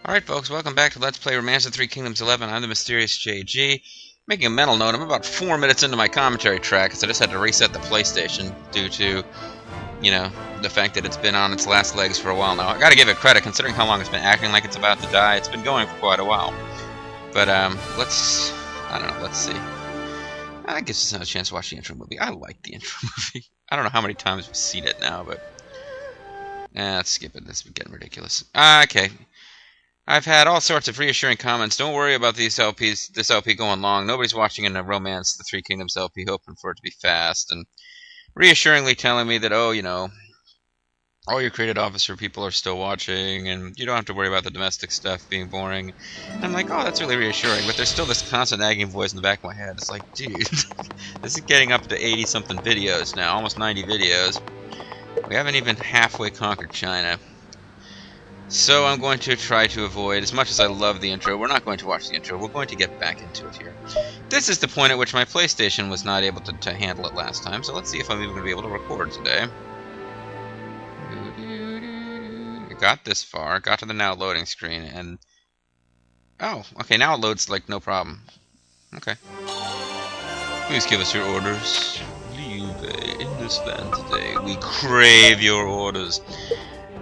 Alright folks, welcome back to Let's Play Romance of Three Kingdoms 11. I'm the mysterious JG. Making a mental note, I'm about 4 minutes into my commentary track, because I just had to reset the PlayStation due to, the fact that it's been on its last legs for a while now. I gotta give it credit, considering how long it's been acting like it's about to die. It's been going for quite a while. But, let's see. I guess it's not a chance to watch the intro movie. I like the intro movie. I don't know how many times we've seen it now, but... let's skip it. This is getting ridiculous. Okay. I've had all sorts of reassuring comments. Don't worry about this LP going long. Nobody's watching in a Romance the Three Kingdoms LP hoping for it to be fast. And reassuringly telling me that, all your created officer people are still watching, and you don't have to worry about the domestic stuff being boring. And I'm like, oh, that's really reassuring. But there's still this constant nagging voice in the back of my head. It's like, dude, this is getting up to 80-something videos now, almost 90 videos. We haven't even halfway conquered China. So I'm going to try to avoid, as much as I love the intro, we're not going to watch the intro, we're going to get back into it here. This is the point at which my PlayStation was not able to handle it last time, so let's see if I'm even going to be able to record today. I got this far, got to the now loading screen, and... oh, okay, now it loads like no problem. Okay. Please give us your orders. Leave in this land today. We crave your orders.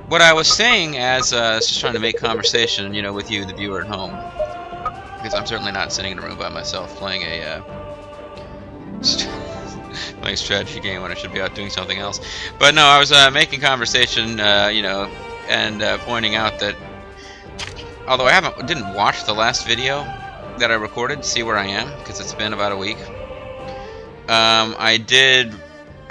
What I was saying as just trying to make conversation, with you, the viewer at home, because I'm certainly not sitting in a room by myself playing a strategy game when I should be out doing something else. But no, I was making conversation, and pointing out that although I didn't watch the last video that I recorded to see where I am, because it's been about a week, I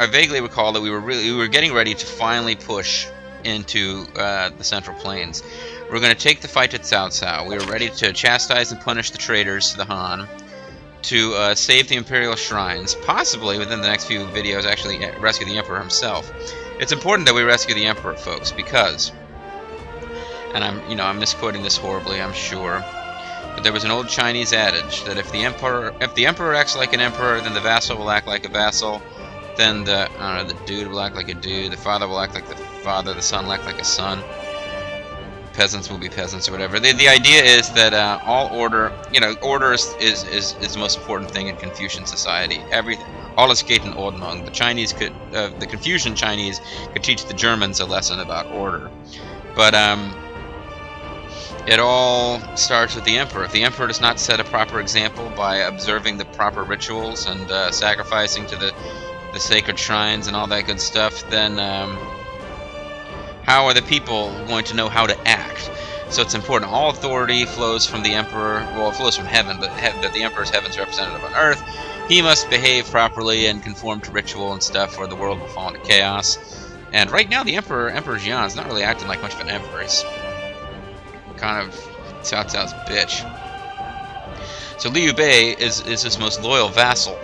vaguely recall that we were getting ready to finally push into the Central Plains. We're going to take the fight at Cao Cao. We were ready to chastise and punish the traitors to the Han, to save the Imperial Shrines, possibly within the next few videos actually rescue the Emperor himself. It's important that we rescue the Emperor, folks, because, and I'm misquoting this horribly, I'm sure, but there was an old Chinese adage that if the Emperor acts like an emperor, then the vassal will act like a vassal. Then the dude will act like a dude, the father will act like the father, the son will act like a son, peasants will be peasants, or whatever. The idea is that all order, order is the most important thing in Confucian society. All is Gate and Ordnung. The Confucian Chinese could teach the Germans a lesson about order. But it all starts with the Emperor. If the Emperor does not set a proper example by observing the proper rituals and sacrificing to the sacred shrines and all that good stuff, then how are the people going to know how to act? So it's important. All authority flows from the Emperor. Well, it flows from heaven, but that the Emperor is heaven's representative on Earth. He must behave properly and conform to ritual and stuff, or the world will fall into chaos. And right now, the Emperor Jian, is not really acting like much of an emperor. He's kind of Cao Cao's bitch. So Liu Bei is his most loyal vassal.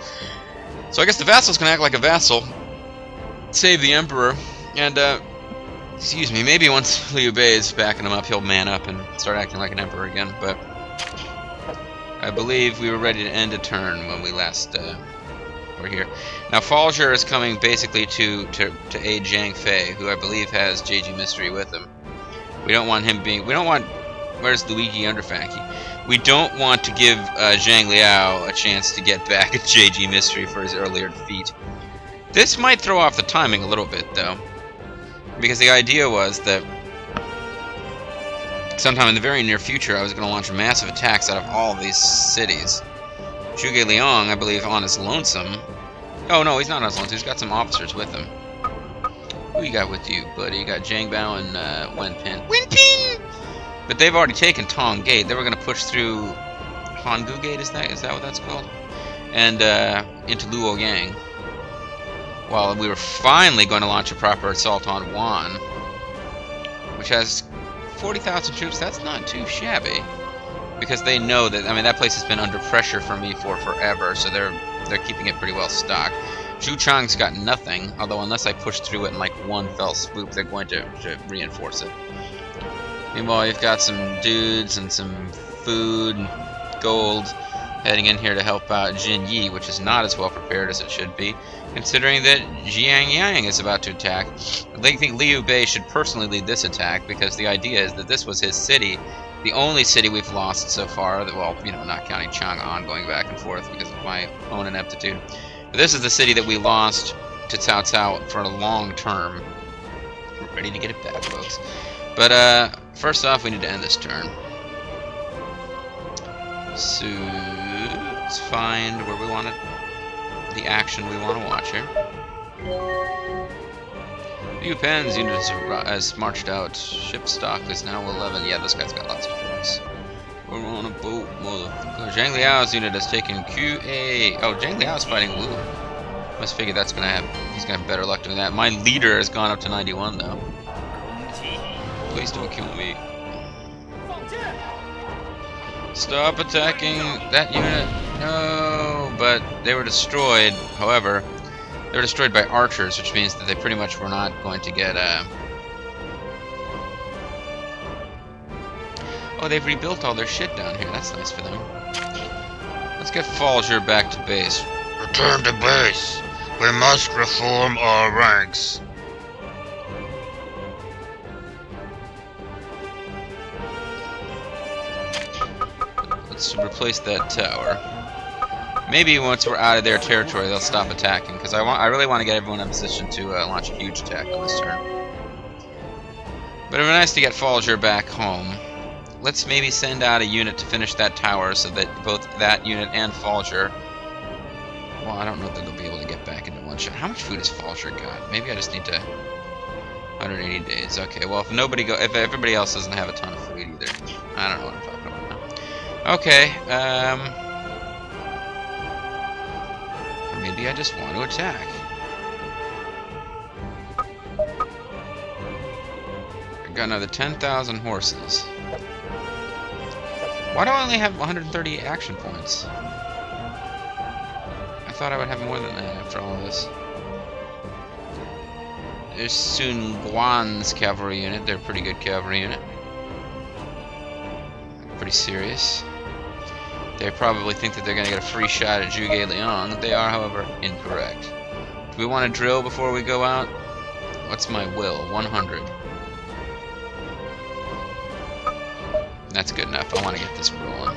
So I guess the vassal's gonna act like a vassal, save the Emperor, and, maybe once Liu Bei is backing him up, he'll man up and start acting like an emperor again, but I believe we were ready to end a turn when we last, were here. Now, Falger is coming basically to aid Zhang Fei, who I believe has JG Mystery with him. Where's Luigi Underfanky? We don't want to give Zhang Liao a chance to get back at JG Mystery for his earlier defeat. This might throw off the timing a little bit, though, because the idea was that sometime in the very near future I was going to launch massive attacks out of all of these cities. Zhuge Liang, I believe, on his lonesome. Oh, no, he's not on his lonesome. He's got some officers with him. Who you got with you, buddy? You got Zhang Bao and Wen Pin. Wen Pin! But they've already taken Tong Gate. They were going to push through Hanggu Gate, is that what that's called? And into Luoyang. While we were finally going to launch a proper assault on Wan, which has 40,000 troops. That's not too shabby, because they know that, that place has been under pressure for me for forever, so they're keeping it pretty well stocked. Zhu Chang's got nothing, although unless I push through it in like one fell swoop, they're going to reinforce it. Meanwhile, you've got some dudes and some food, gold, Heading in here to help out Jin Yi, which is not as well prepared as it should be, considering that Jiang Yang is about to attack. I think Liu Bei should personally lead this attack, because the idea is that this was his city, the only city we've lost so far, that, well, you know, not counting Chang'an going back and forth because of my own ineptitude. But this is the city that we lost to Cao Cao for a long term. We're ready to get it back, folks. But, first off, we need to end this turn. So, let's find where we wanted the action we want to watch here. Liu Pen's unit has marched out. Ship stock is now 11. Yeah, this guy's got lots of ships. We're on a boat, motherfucker. Zhang Liao's unit has taken QA. Oh, Zhang Liao's fighting Wu. Must figure that's gonna have. He's gonna have better luck doing that. My leader has gone up to 91 though. Please don't kill me. Stop attacking that unit. No, but they were destroyed. However, they were destroyed by archers, which means that they pretty much were not going to get. Oh, they've rebuilt all their shit down here. That's nice for them. Let's get Falger back to base. Return to base. We must reform our ranks. Let's replace that tower. Maybe once we're out of their territory, they'll stop attacking, because I really want to get everyone in position to launch a huge attack on this turn. But it would be nice to get Falger back home. Let's maybe send out a unit to finish that tower, so that both that unit and Falger. Well, I don't know that they'll be able to get back into one shot. How much food has Falger got? Maybe I just need to. 180 days. Okay. Well, if everybody else doesn't have a ton of food either, I don't know what I'm talking about now. Okay. Maybe I just want to attack. I got another 10,000 horses. Why do I only have 130 action points? I thought I would have more than that after all of this. There's Sun Guan's cavalry unit. They're a pretty good cavalry unit. Pretty serious. They probably think that they're going to get a free shot at Zhuge Liang. They are, however, incorrect. Do we want to drill before we go out? What's my will? 100. That's good enough. I want to get this rolling.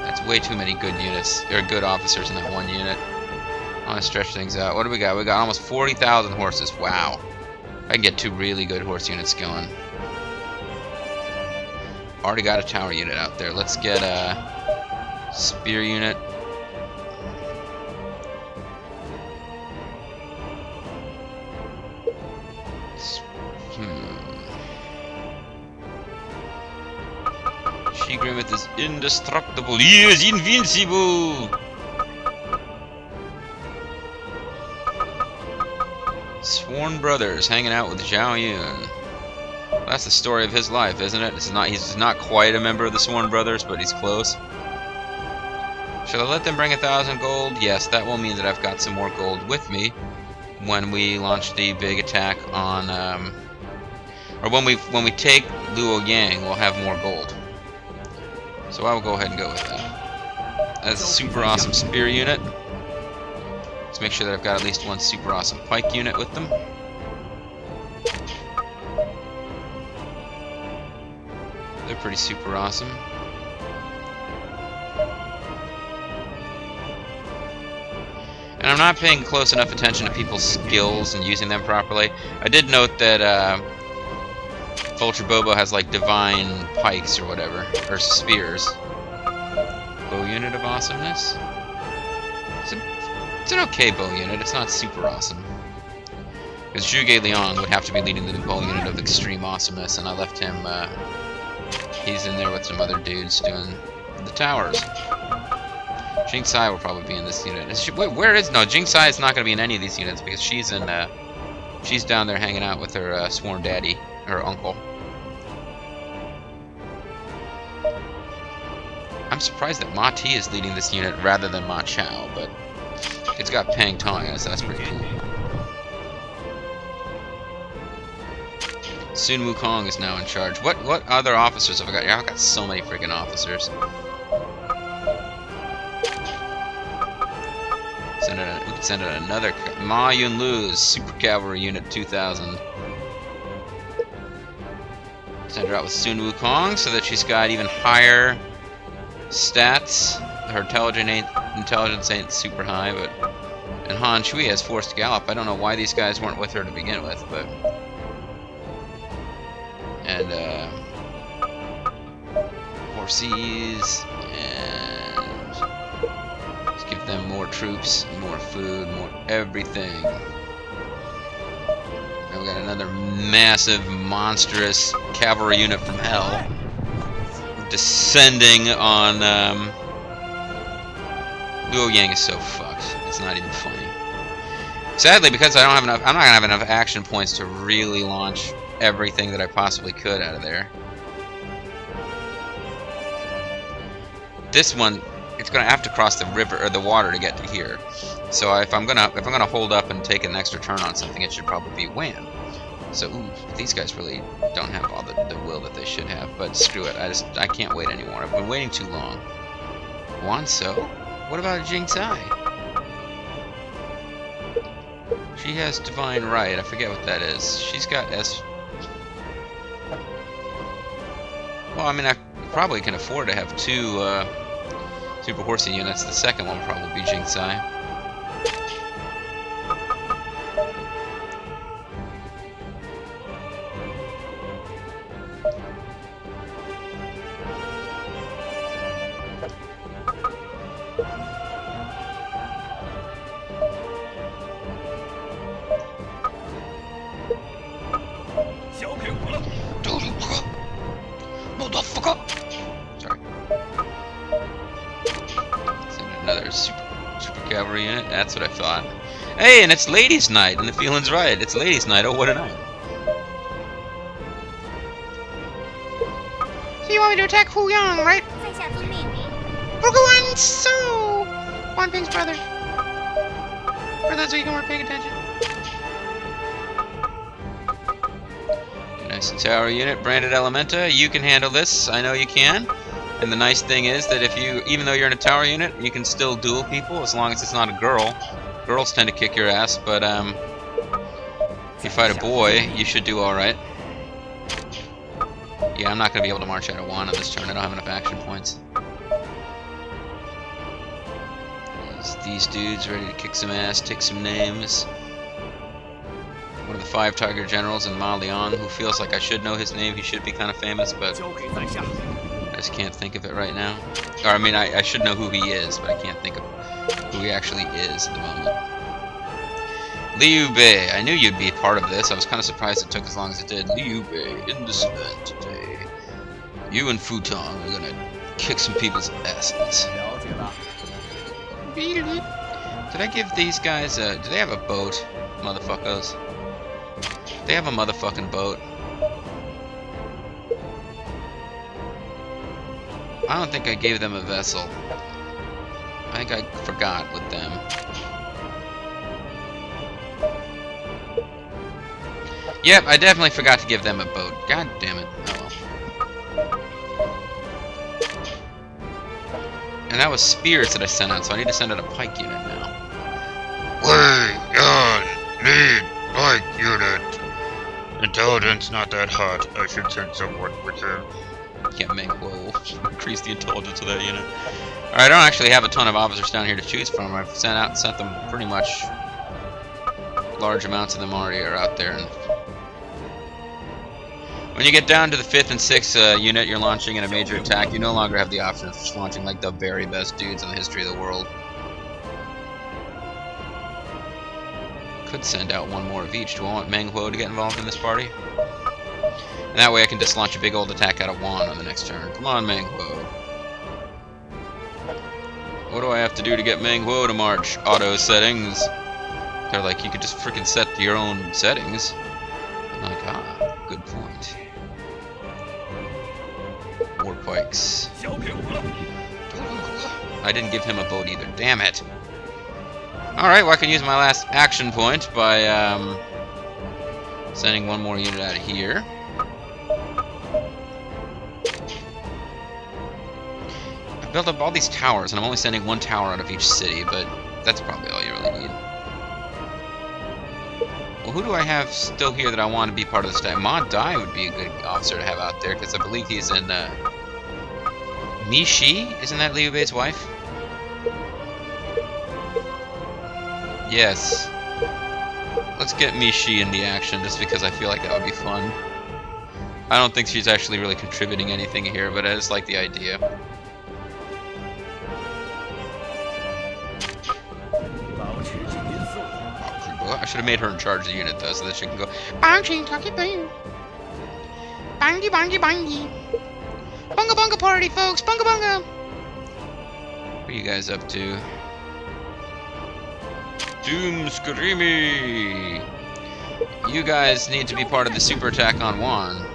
That's way too many good units, or good officers in that one unit. I want to stretch things out. What do we got? We got almost 40,000 horses. Wow. I can get 2 really good horse units going. Already got a tower unit out there. Let's get a spear unit. Shigrimith is indestructible. He is invincible. Sworn brothers hanging out with Zhao Yun. Well, that's the story of his life, isn't it? He's not quite a member of the Sworn Brothers, but he's close. Should I let them bring 1,000 gold? Yes, that will mean that I've got some more gold with me when we launch the big attack on, or when we take Luoyang, we'll have more gold. So I will go ahead and go with that. That's a super awesome spear unit. Let's make sure that I've got at least one super awesome pike unit with them. They're pretty super awesome. And I'm not paying close enough attention to people's skills and using them properly. I did note that Vulture Bobo has like divine pikes or whatever, or spears. Bow unit of awesomeness? It's an okay bow unit, it's not super awesome. Because Zhuge Liang would have to be leading the bow unit of extreme awesomeness, and I left him, he's in there with some other dudes doing the towers. Jing Sai will probably be in this unit. No, Jing Sai is not going to be in any of these units because she's down there hanging out with her sworn daddy, her uncle. I'm surprised that Ma Ti is leading this unit rather than Ma Chao, but it's got Pang Tong in it, so that's pretty cool. Sun Wukong is now in charge. What other officers have I got? Yeah, I've got so many freaking officers. We can send out another Ma Yunlu's Super Cavalry Unit 2000. Send her out with Sun Wukong so that she's got even higher stats. Her intelligence ain't super high, but and Han Shui has forced gallop. I don't know why these guys weren't with her to begin with, but and horses and just give them more troops, more food, more everything. Now we got another massive, monstrous cavalry unit from hell descending on. Luo Yang is so fucked. It's not even funny. Sadly, because I don't have enough, I'm not gonna have enough action points to really launch everything that I possibly could out of there. This one, it's gonna have to cross the river or the water to get to here. So if I'm gonna hold up and take an extra turn on something, it should probably be Wham. So these guys really don't have all the will that they should have. But screw it, I can't wait anymore. I've been waiting too long. Wanso? What about Jing Tsai? She has Divine Right. I forget what that is. She's got S. Well, I mean, I probably can afford to have two Super Horsey units. The second one will probably be Jing Tsai. Sorry. Send another super cavalry unit. That's what I thought. Hey, and it's Ladies' Night, and the feeling's right. It's Ladies' Night. Oh, what a night! So you want me to attack Hu Yang, right? Buguan So, Quan Ping's brother. For those of you who weren't paying attention. Nice tower unit, branded Elementa. You can handle this. I know you can. And the nice thing is that if you, even though you're in a tower unit, you can still duel people as long as it's not a girl. Girls tend to kick your ass, but if you fight a boy, you should do all right. Yeah, I'm not gonna be able to march out of one on this turn. I don't have enough action points. These dudes ready to kick some ass, take some names. One of the 5 Tiger Generals in Ma Liang, who feels like I should know his name. He should be kind of famous, but I just can't think of it right now. Or, I mean, I should know who he is, but I can't think of who he actually is at the moment. Liu Bei, I knew you'd be a part of this. I was kind of surprised it took as long as it did. Liu Bei, in this event today, you and Futong are gonna kick some people's asses. Did I give these guys a... Do they have a boat, motherfuckers? They have a motherfucking boat. I don't think I gave them a vessel. I think I forgot with them. Yep, I definitely forgot to give them a boat. God damn it. Oh well. And that was spears that I sent out, so I need to send out a pike unit now. Need pike unit. Intelligence not that hot. I should send someone with him. Yeah, we'll increase the intelligence of that unit. Alright, I don't actually have a ton of officers down here to choose from. I've sent them pretty much. Large amounts of them already are out there. And when you get down to the 5th and 6th unit you're launching in a major attack, you no longer have the option of just launching like the very best dudes in the history of the world. Could send out one more of each. Do I want Meng Huo to get involved in this party? And that way I can just launch a big old attack out of Wan on the next turn. Come on, Meng Huo. What do I have to do to get Meng Huo to march? Auto settings. They're like, you could just freaking set your own settings. I'm like, ah, good point. War pikes. I didn't give him a boat either. Damn it. Alright, well I can use my last action point by sending one more unit out of here. built up all these towers, and I'm only sending one tower out of each city, but that's probably all you really need. Well, who do I have still here that I want to be part of this time? Ma Dai would be a good officer to have out there, because I believe he's in, Mi Shi? Isn't that Liu Bei's wife? Yes. Let's get Mi Shi in the action, just because I feel like that would be fun. I don't think she's actually really contributing anything here, but I just like the idea. I should have made her in charge of the unit, though, so that she can go bangy bangy bangy bangy bunga bunga party, folks, bunga bunga. What are you guys up to? Doom Screamy! You guys need to be part of the super attack on Juan.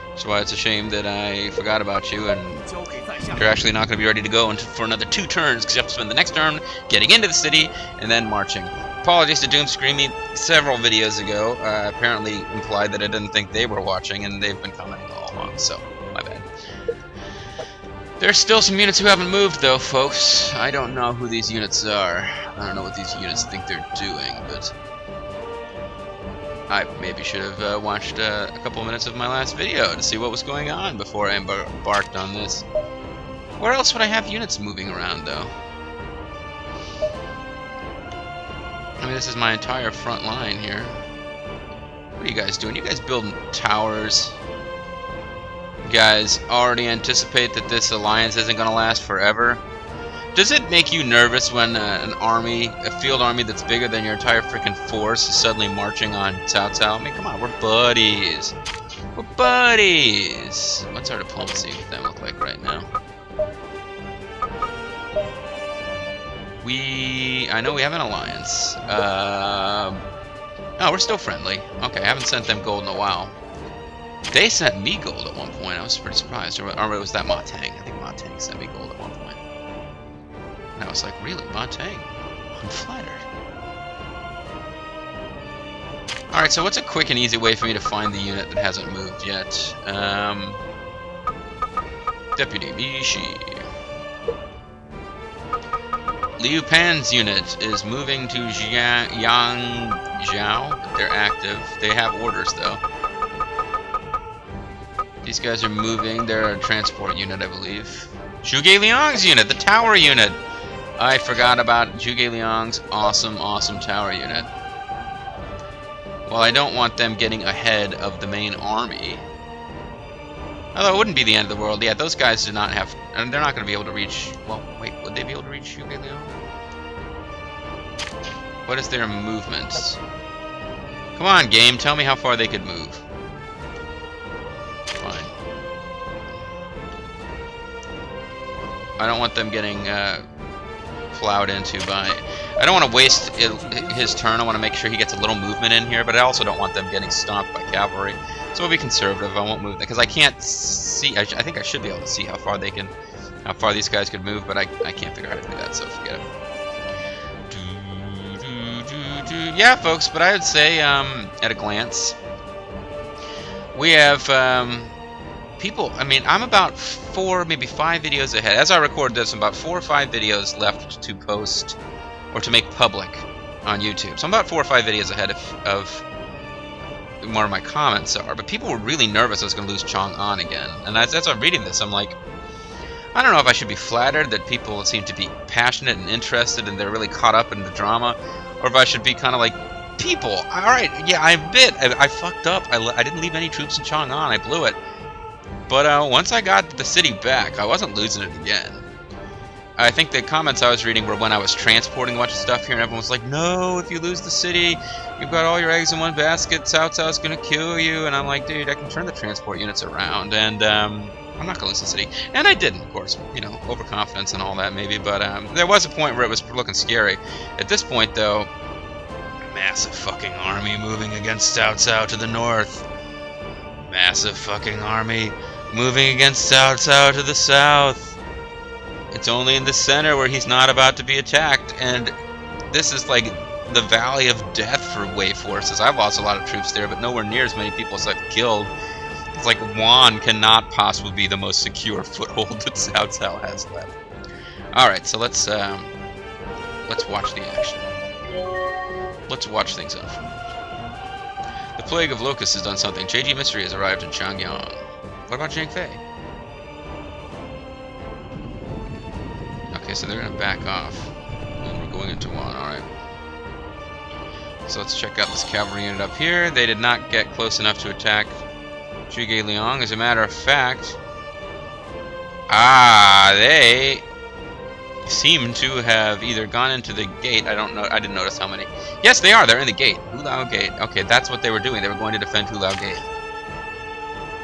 That's why it's a shame that I forgot about you, and you're actually not going to be ready to go for another 2 turns, because you have to spend the next turn getting into the city and then marching. Apologies to Doom Screamy. Several videos ago apparently implied that I didn't think they were watching, and they've been commenting all along, so my bad. There's still some units who haven't moved, though, folks. I don't know who these units are. I don't know what these units think they're doing, but I maybe should have watched a couple minutes of my last video to see what was going on before I embarked on this. Where else would I have units moving around, though? I mean, this is my entire front line here. What are you guys doing? You guys building towers? You guys already anticipate that this alliance isn't going to last forever? Does it make you nervous when an army, a field army that's bigger than your entire freaking force is suddenly marching on Cao Cao? I mean, come on, we're buddies. We're buddies. What's our diplomacy with them look like right now? I know we have an alliance. Oh, we're still friendly. Okay, I haven't sent them gold in a while. They sent me gold at one point. I was pretty surprised. Or was that Ma Tang? I think Ma Tang sent me gold at one point. And I was like, really, Ma Tang? I'm flattered. Alright, so what's a quick and easy way for me to find the unit that hasn't moved yet? Deputy Mishi. Liu Pan's unit is moving to Yangzhou. They're active. They have orders, though. These guys are moving. They're a transport unit, I believe. Zhuge Liang's unit, the tower unit. I forgot about Zhuge Liang's awesome, awesome tower unit. Well, I don't want them getting ahead of the main army. Although it wouldn't be the end of the world. Yeah, those guys do not have... And they're not going to be able to reach... Well, wait, would they be able to reach Zhuge Liang? What is their movement? Come on, game. Tell me how far they could move. Fine. I don't want them getting plowed into by... I don't want to waste his turn. I want to make sure he gets a little movement in here, but I also don't want them getting stomped by cavalry. So we'll be conservative. I won't move because I can't see. I think I should be able to see how far they can, how far these guys could move, but I can't figure out how to do that. So forget it. Yeah, folks. But I would say, at a glance, we have people. I mean, I'm about 4, maybe 5 videos ahead. As I record this, I'm about 4 or 5 videos left to post or to make public on YouTube. So I'm about 4 or 5 videos ahead of where my comments are. But people were really nervous I was going to lose Chang'an again. And as I'm reading this, I'm like, I don't know if I should be flattered that people seem to be passionate and interested and they're really caught up in the drama, or if I should be kind of like, people, alright, yeah, I fucked up. I didn't leave any troops in Chang'an. I blew it. But once I got the city back, I wasn't losing it again. I think the comments I was reading were when I was transporting a bunch of stuff here, and everyone was like, no, if you lose the city, you've got all your eggs in one basket, Cao Cao's gonna kill you. And I'm like, dude, I can turn the transport units around, and I'm not gonna lose the city. And I didn't, of course, you know, overconfidence and all that maybe, but there was a point where it was looking scary. At this point, though, massive fucking army moving against Cao Cao to the north. Massive fucking army moving against Cao Cao to the south. It's only in the center where he's not about to be attacked, and this is like the valley of death for Wei forces. I've lost a lot of troops there, but nowhere near as many people as I've killed. It's like Juan cannot possibly be the most secure foothold that Cao Cao has left. Alright, so let's watch the action. Let's watch things unfold. The plague of locusts has done something. JG Mystery has arrived in Changyang. What about Zhang Fei? Okay, so they're gonna back off. And we're going into one, alright. So let's check out this cavalry unit up here. They did not get close enough to attack Zhuge Liang. As a matter of fact, they seem to have either gone into the gate. I don't know. I didn't notice how many. Yes, they are. They're in the gate. Hulao Gate. Okay, that's what they were doing. They were going to defend Hulao Gate.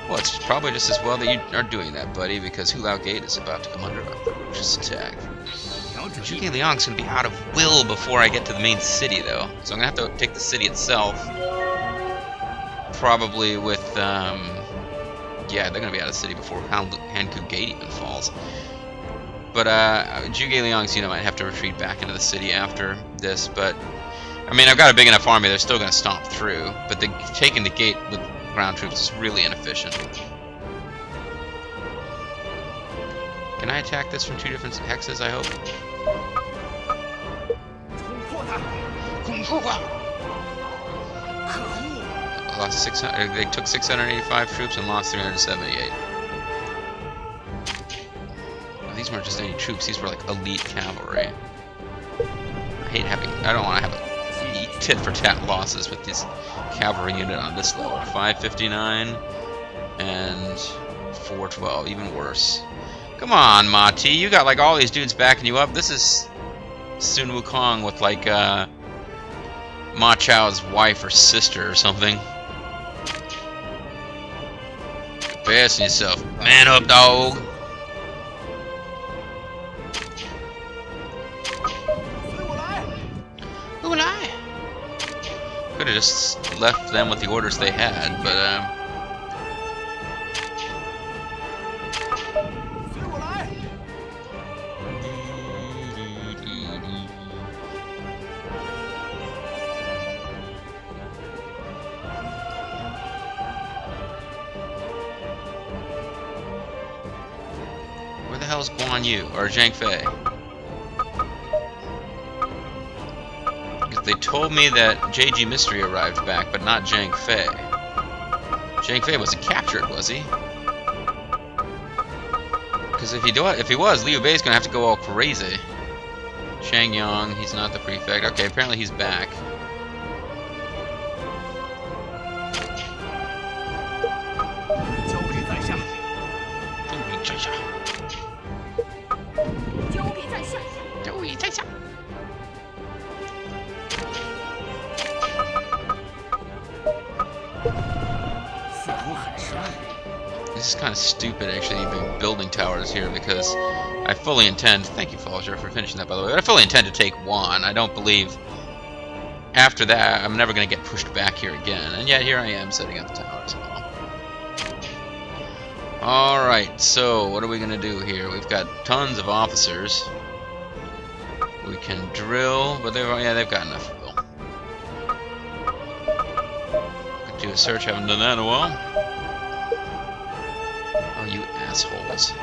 Well, it's probably just as well that you are doing that, buddy, because Hulao Gate is about to come under a ferocious attack. Zhuge Liang's going to be out of will before I get to the main city, though. So I'm going to have to take the city itself. Probably with, yeah, they're going to be out of the city before Hankou Gate even falls. But, Zhuge Liang's unit might have to retreat back into the city after this, but... I mean, I've got a big enough army, they're still going to stomp through, but taking the gate with ground troops is really inefficient. Can I attack this from 2 different hexes, I hope? Lost 600. They took 685 troops and lost 378. Well, these weren't just any troops; these were like elite cavalry. I hate having. I don't want to have tit for tat losses with this cavalry unit on this level. 559 and 412, even worse. Come on, Mati, you got like all these dudes backing you up. This is Sun Wukong with like Ma Chao's wife or sister or something. Fast yourself. Man up, dog. Who will I? Could have just left them with the orders they had, but where the hell's Guan Yu or Zhang Fei? They told me that JG Mystery arrived back, but not Zhang Fei. Zhang Fei wasn't captured, was he? Because if he was, Liu Bei's gonna have to go all crazy. Shang Yang, he's not the prefect. Okay, apparently he's back. This is kind of stupid, actually, even building towers here, because I fully intend... Thank you, Falger, for finishing that, by the way. But I fully intend to take one. I don't believe... After that, I'm never going to get pushed back here again. And yet, here I am, setting up the towers. Alright, so what are we going to do here? We've got tons of officers. We can drill, but they've got enough will. Could do a search, haven't done that in a while. Oh, you assholes.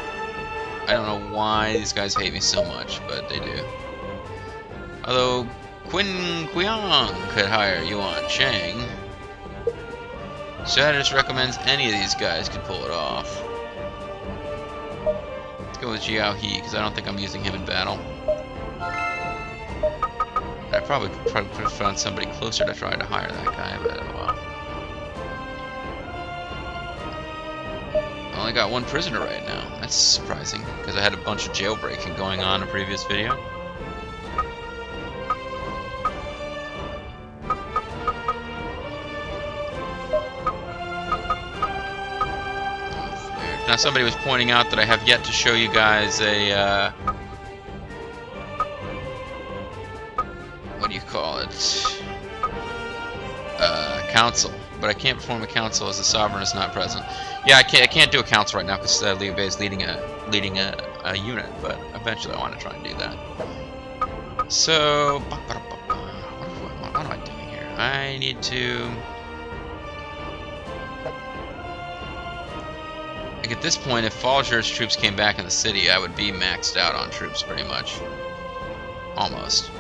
I don't know why these guys hate me so much, but they do. Although, Qin Qiang could hire Yuan Cheng. Strategist recommends any of these guys could pull it off. Let's go with Jiao He, because I don't think I'm using him in battle. I probably could have found somebody closer to try to hire that guy, but oh well. I only got one prisoner right now. That's surprising, because I had a bunch of jailbreaking going on in a previous video. Now somebody was pointing out that I have yet to show you guys a, what do you call it? Council. But I can't perform a council as the sovereign is not present. Yeah, I can't do a council right now because Liu Bei is leading a unit, but eventually I want to try and do that. So, what am I doing here? I need to Like at this point, if Falger's troops came back in the city, I would be maxed out on troops pretty much. Almost.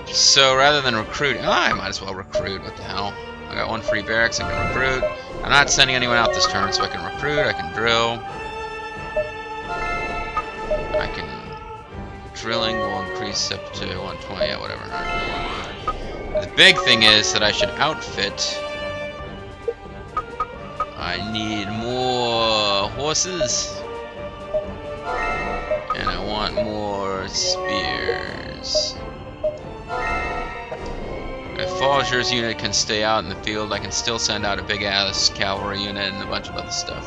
So rather than recruit, I might as well recruit. What the hell? I got 1 free barracks, I can recruit. I'm not sending anyone out this turn, so I can recruit, I can drill. I can... Drilling will increase up to 120, yeah, whatever. The big thing is that I should outfit... I need more horses. And I want more spears. If Falger's unit can stay out in the field, I can still send out a big-ass cavalry unit and a bunch of other stuff.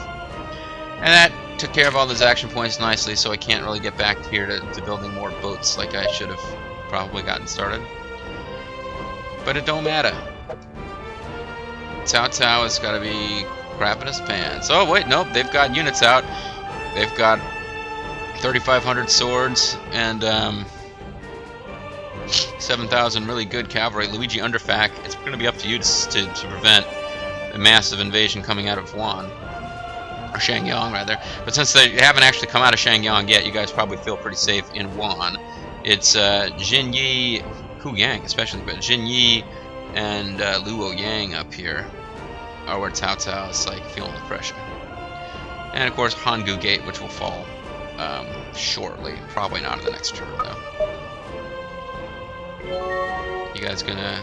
And that took care of all those action points nicely, so I can't really get back here to building more boats like I should have probably gotten started. But it don't matter. Cao Cao has got to be crap in his pants. Oh, wait, nope, they've got units out. They've got 3,500 swords and 7,000 really good cavalry. Luigi Underfac, it's going to be up to you to prevent a massive invasion coming out of Wuhan. Or Shangyang, rather. But since they haven't actually come out of Shangyang yet, you guys probably feel pretty safe in Wuhan. It's Jinyi, Huyang especially, but Jinyi and Luoyang up here are where Cao Cao is like feeling the pressure. And of course Tong Gate, which will fall shortly. Probably not in the next turn though. You guys gonna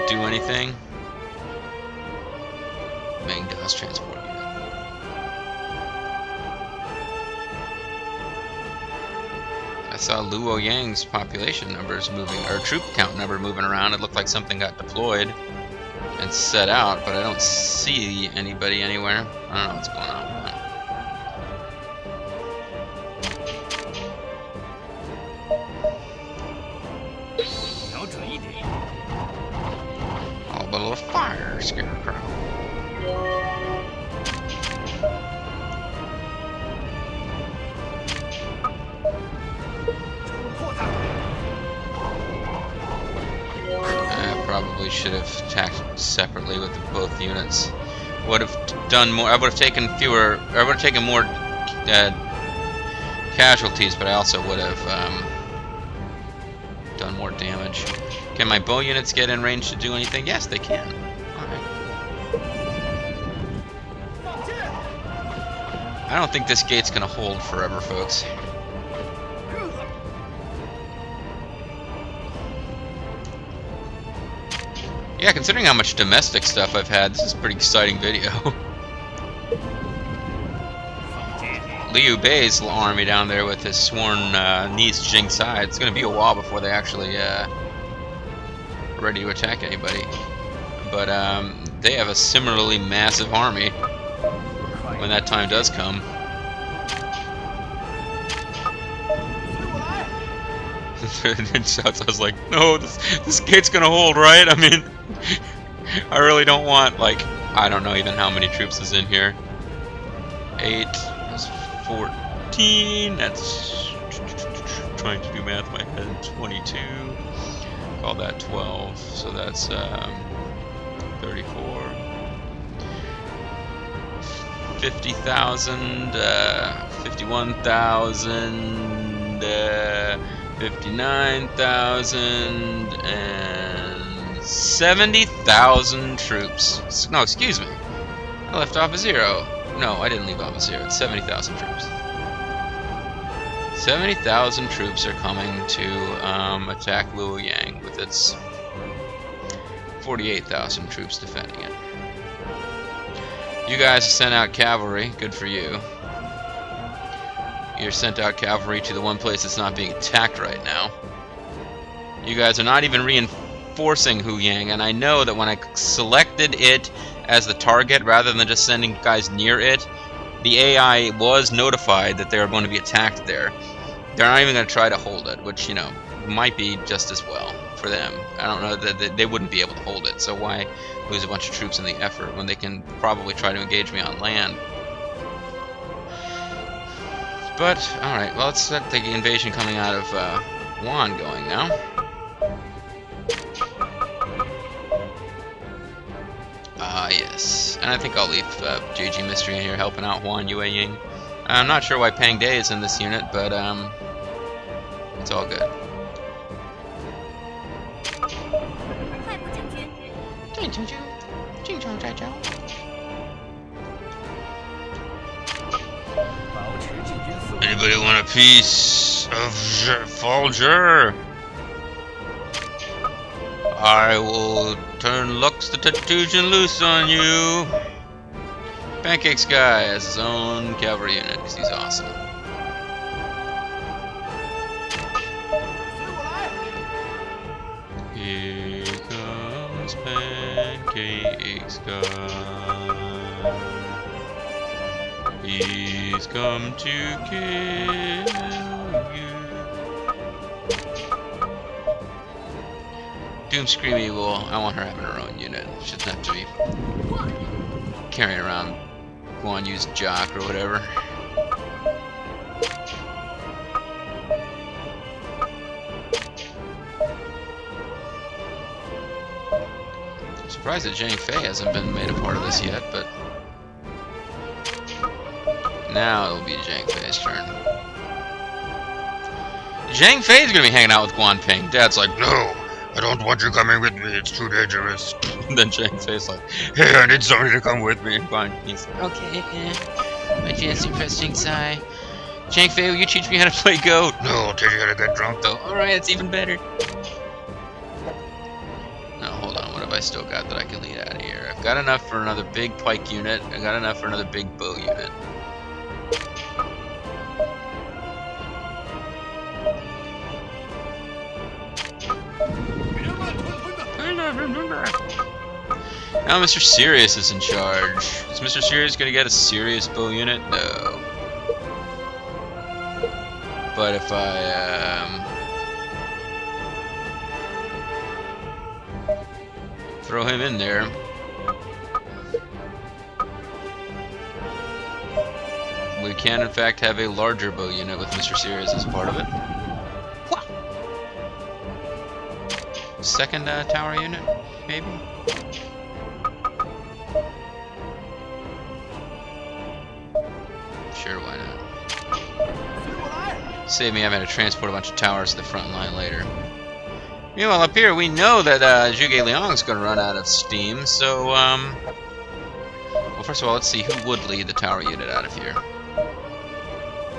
do anything? Main gas transport unit. I saw Luo Yang's population numbers moving, or troop count number moving around. It looked like something got deployed and set out, but I don't see anybody anywhere. I don't know what's going on. Oh, a little fire, Scarecrow. Probably should have attacked separately with both units. Would have done more. I would have taken fewer. I would have taken more casualties, but I also would have done more damage. Can my bow units get in range to do anything? Yes, they can. All right. I don't think this gate's gonna hold forever, folks. Yeah, considering how much domestic stuff I've had, this is a pretty exciting video. Liu Bei's army down there with his sworn niece Jing Sai. It's going to be a while before they actually ready to attack anybody. But they have a similarly massive army when that time does come. So I was like, no, this gate's gonna hold, right? I mean, I really don't want, like, I don't know even how many troops is in here. 8 plus 14, that's, trying to do math in my head, 22, call that 12, so that's 34, 50,000, 51,000, 59,000 and 70,000 troops. No, excuse me. I left off a 0. No, I didn't leave off a 0. It's 70,000 troops. 70,000 troops are coming to attack Luoyang with its 48,000 troops defending it. You guys sent out cavalry. Good for you. You're sent out cavalry to the one place that's not being attacked right now. You guys are not even reinforcing Huyang, and I know that when I selected it as the target rather than just sending guys near it, the AI was notified that they are going to be attacked there. They're not even going to try to hold it, which, you know, might be just as well for them. I don't know that they wouldn't be able to hold it, so why lose a bunch of troops in the effort when they can probably try to engage me on land? But, alright, well, let's get the invasion coming out of Wuhan going now. Ah, yes. And I think I'll leave JG Mystery in here helping out Huan Yue Ying. I'm not sure why Pang Day is in this unit, but it's all good. Anybody want a piece of Folger? I will turn Lux the Tatujan loose on you. Pancake Sky has his own cavalry unit because he's awesome. Here comes Pancake Sky. He's come to kill you. Doom Screamy will. I want her having her own unit. She doesn't have to be carrying around Guan Yu's jock or whatever. I'm surprised that Zhang Fei hasn't been made a part of this yet, but now it'll be Zhang Fei's turn. Zhang Fei's gonna be hanging out with Guan Ping. Dad's like, No, I don't want you coming with me. It's too dangerous. then Zhang Fei's like, Hey, I need somebody to come with me. Guan Ping's okay, my chance to impress Jing Sai. Zhang Fei, will you teach me how to play Goat? No, I'll teach you how to get drunk. Oh, alright, it's even better. Now, hold on, what have I still got that I can lead out of here? I've got enough for another big pike unit. I've got enough for another big bow unit. Now Mr. Sirius is in charge. Is Mr. Sirius gonna get a serious bow unit? No. But if I throw him in there, we can in fact have a larger bow unit with Mr. Sirius as part of it. Second tower unit, maybe? Sure, why not? Save me having to transport a bunch of towers to the front line later. Meanwhile, up here, we know that Zhuge Liang's going to run out of steam, so, well, first of all, let's see who would lead the tower unit out of here.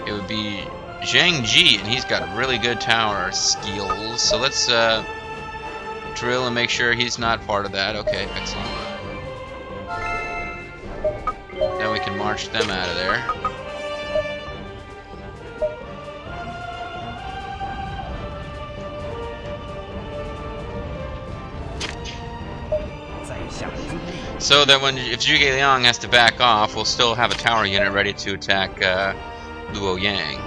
It would be Zhang Ji, and he's got really good tower skills, so let's, drill and make sure he's not part of that. Okay, excellent. Then we can march them out of there. So that if Zhuge Liang has to back off, we'll still have a tower unit ready to attack Luo Yang.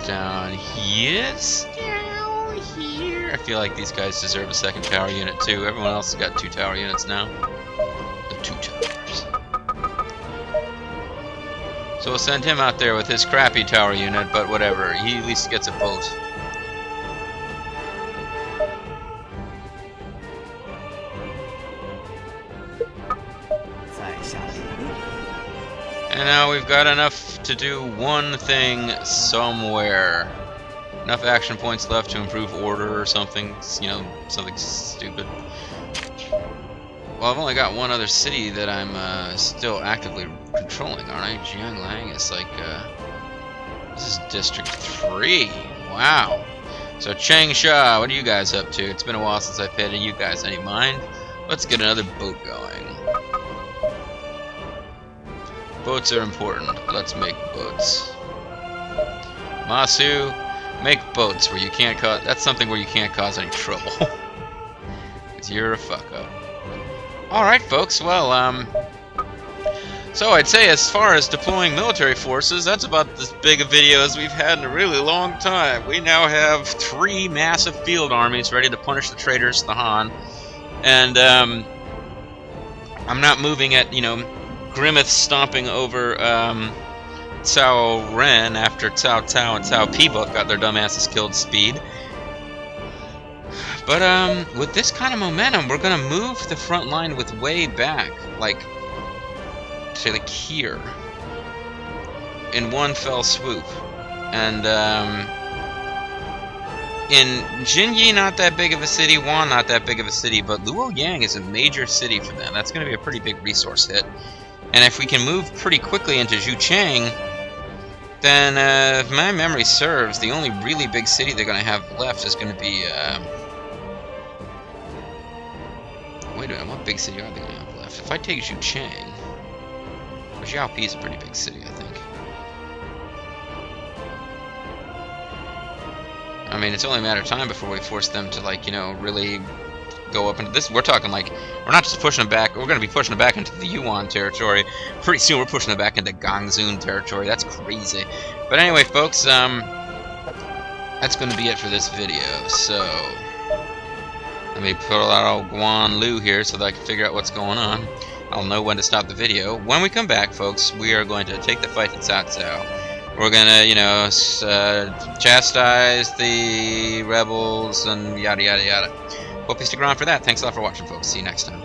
Down here, down here. I feel like these guys deserve a second tower unit too. Everyone else has got 2 tower units now. The 2 towers. So we'll send him out there with his crappy tower unit, but whatever. He at least gets a boat. And now we've got enough to do one thing somewhere. Enough action points left to improve order or something, you know, something stupid. Well, I've only got one other city that I'm still actively controlling, aren't I? Jianglang is like, this is District 3. Wow. So Changsha, what are you guys up to? It's been a while since I paid you guys any mind. Let's get another boat going. Boats are important. Let's make boats. Masu, make boats where you can't cause. That's something where you can't cause any trouble. Cause you're a fuck up. All right, folks. Well, so I'd say as far as deploying military forces, that's about as big a video as we've had in a really long time. We now have 3 massive field armies ready to punish the traitors to the Han, and I'm not moving at, you know, Grimmeth stomping over Cao Ren after Cao Cao and Cao Pi both got their dumbasses killed speed. But with this kind of momentum, we're gonna move the front line with way back, like say like here, in one fell swoop. And in Jinyi, not that big of a city. Wan, not that big of a city. But Luoyang is a major city for them. That's going to be a pretty big resource hit. And if we can move pretty quickly into Zhuchang, then if my memory serves, the only really big city they're going to have left is going to be... wait a minute, what big city are they going to have left? If I take Zhuchang... Well, Xiaopi is a pretty big city, I think. I mean, it's only a matter of time before we force them to, like, you know, really go up into this. We're talking, like, we're not just pushing them back. We're going to be pushing them back into the Yuan territory. Pretty soon we're pushing them back into Gangzun territory. That's crazy. But anyway, folks, that's going to be it for this video. So, let me pull out old Guan Lu here so that I can figure out what's going on. I'll know when to stop the video. When we come back, folks, we are going to take the fight to Cao Cao. We're gonna, you know, chastise the rebels and yada yada yada. Hope you stick around for that. Thanks a lot for watching, folks. See you next time.